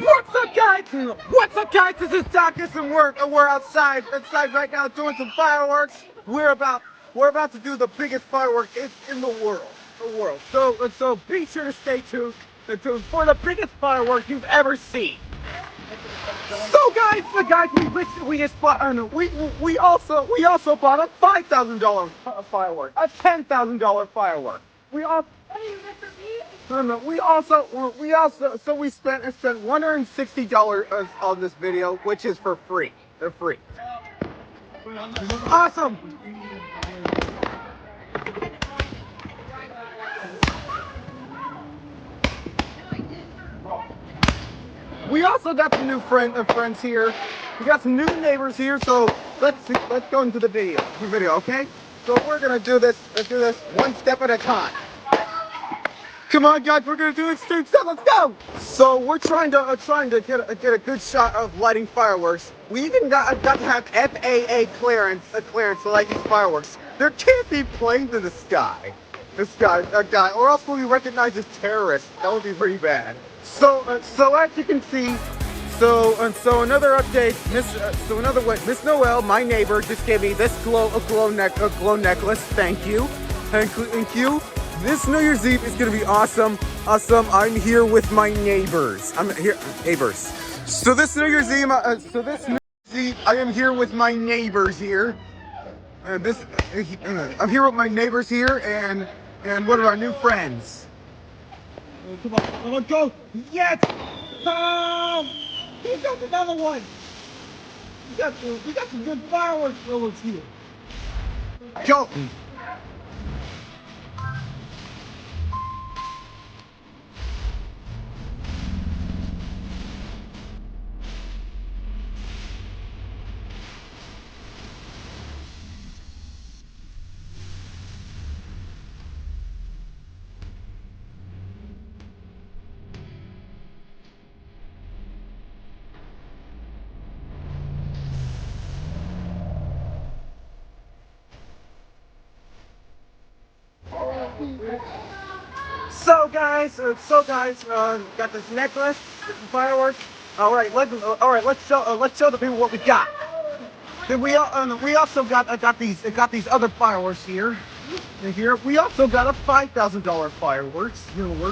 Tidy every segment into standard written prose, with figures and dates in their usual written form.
What's up, guys? What's up, guys? This is Dacus, and we're outside right now doing some fireworks. We're about to do the biggest firework in the world. So be sure to stay tuned for the biggest fireworks you've ever seen. So guys, we also bought a $5,000 firework, a $10,000 firework. We spent $160 on this video, which is for free. They're free. Awesome. We also got some new friends here. We got some new neighbors here. So let's go into the video, okay? So we're gonna do this. Let's do this one step at a time. Come on, guys, we're gonna do this step. Let's go. So we're trying to get a good shot of lighting fireworks. We even got to have FAA clearance to light these fireworks. There can't be planes in the sky. Or else we'll be recognized as terrorists. That would be pretty bad. So as you can see, so another update. Miss Noel, my neighbor, just gave me this glow necklace. Thank you. Thank you. This New Year's Eve is gonna be awesome. I'm here with my neighbors. So this New Year's Eve, I am here with my neighbors here. I'm here with my neighbors here and one of our new friends. Come on, go! Yes! He got another one! We got some good fireworks throwers here. Go! So guys, got this necklace, fireworks. All right, let's show the people what we got. Then we also got these other fireworks here. We also got a $5,000 fireworks. And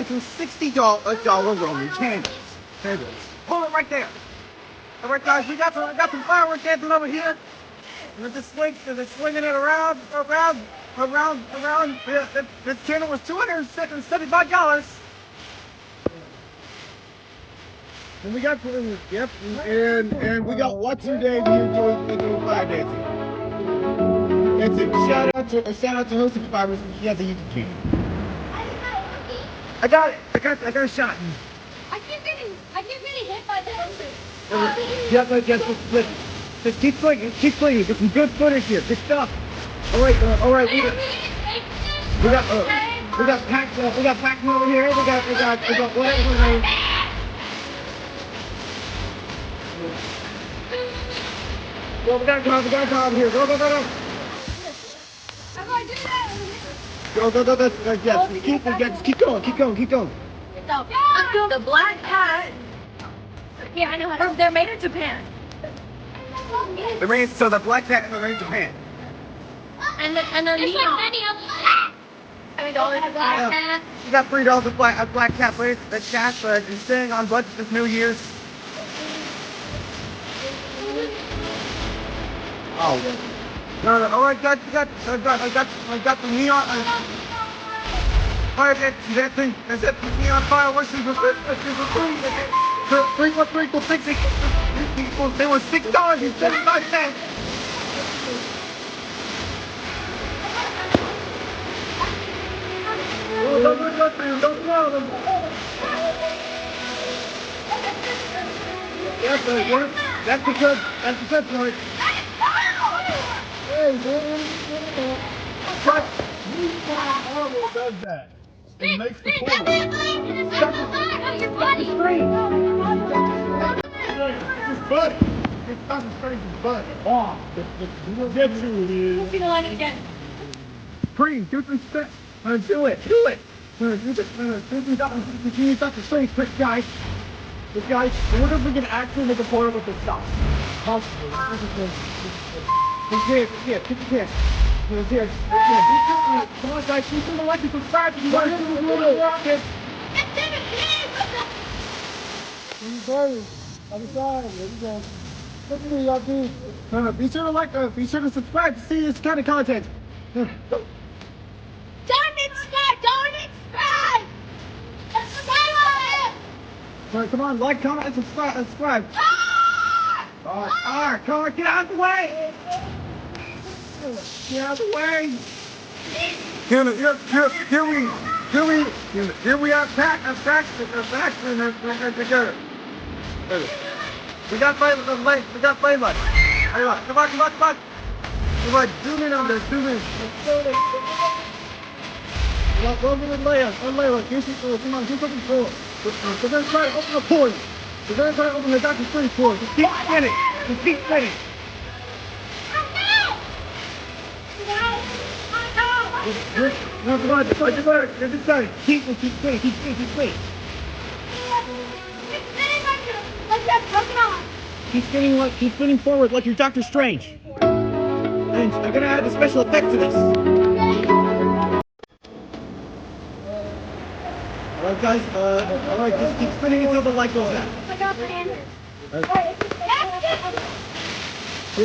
some $60 Roman candles. Hold it right there. All right, guys, we got some fireworks dancing over here. We're just swinging it around. This channel was $275. And we got and we got What's Your Day here doing fire dancing. That's it. Shout out to Host Survivors. He has a YouTube channel. I got it. I got a shot. I keep getting hit by the hoses. Just keep swinging. Get some good footage here. Good stuff. All right. We got Pac over here. We got whatever. Well, we got a dog here. Go. How do I do that? Go. Yes. Keep going. The black cat. Yeah, I know how to. They're made in Japan. The black cat is made in Japan. And they're neon. Like many of them. I mean, all have black cat. You got $3 a black cat, please. That cat is staying on budget this New Year's. Oh. No. All right, I got the neon. All right, is that the neon fireworks? They were $6.75. Don't throw them. That's the good point. Hey, man. What? Horrible does that. It makes the point. It's his buddy. It's concentrating his buddy. Oh, get you, man. Let's see the light again. Breathe. Do some steps. Do it. Do it. Do some Dr. Strange trick, guys. This guy, I wonder if we can actually make a portal with this stuff. Possibly. Here. Get your hand. Here. Come on, guys. Keep the like and subscribe if you want to see the little rocket. I'm sorry. There you go. Look at me, y'all do. Be sure to like, be sure to subscribe to see this kind of content. Don't subscribe! Alright, come on, like, comment, and subscribe. Alright, come on, get out of the way! Get out of the way! Here we are back together. We got Layla. Come on. Come on, zoom in on this, zoom in. Welcome to Layla. Come on, do something cool. We're going to try to open the portal. We're going to try to open the Dr. Strange portal. Just keep spinning. No, come on, this side. Keep spinning. Keep spinning forward like you're Dr. Strange. And I'm gonna add a special effect to this. Alright guys, alright, just keep spinning until the light goes out. To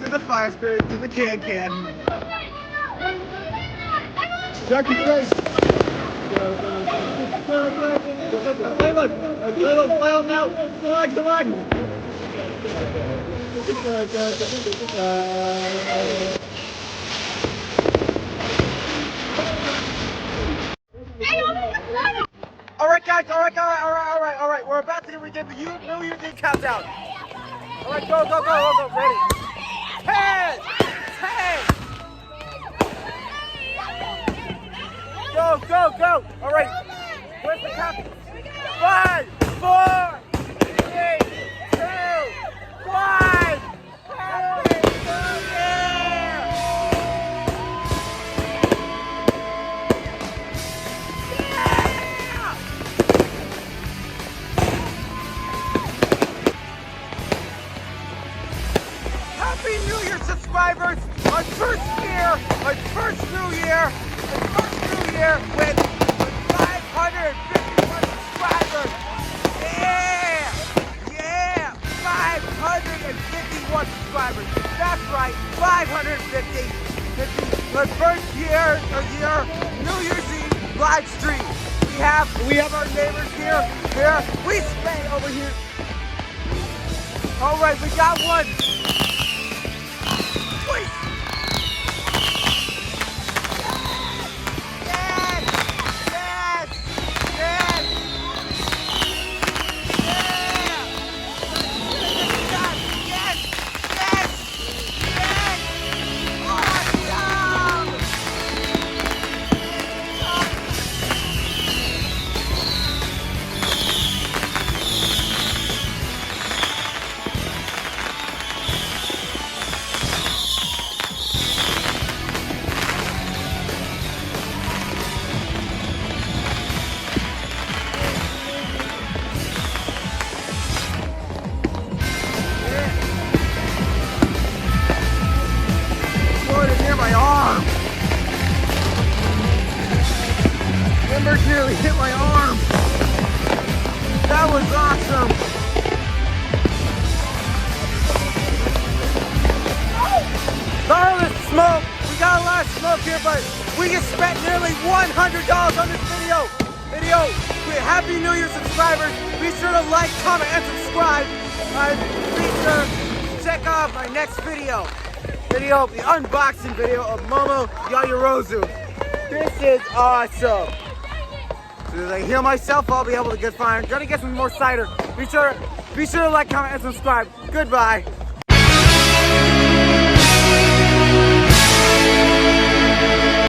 the fire spirit, to the 𝐾𝐿. Dr. Strange. Layla now. Select. Alright guys, alright. We're about to begin the New Year's Eve countdown. Alright, go. Ready? 10. Go. Alright. Where's the count? 5, 4, 3, 2, 1. Happy New Year, subscribers! Our first new year with 551 subscribers! Yeah! 551 subscribers! That's right, 550! The first New Year's Eve live stream. We have our neighbors here. We stay over here. Alright, we got one. Embers nearly hit my arm. That was awesome. All this smoke. We got a lot of smoke here, but we just spent nearly $100 on this video. Happy New Year, subscribers. Be sure to like, comment, and subscribe. Be sure to check out my next video, the unboxing video of Momo 𝐼𝐸𝐺𝐵. This is awesome. As soon as I heal myself, I'll be able to get fine. I'm gonna get some more cider. Be sure to like, comment, and subscribe. Goodbye.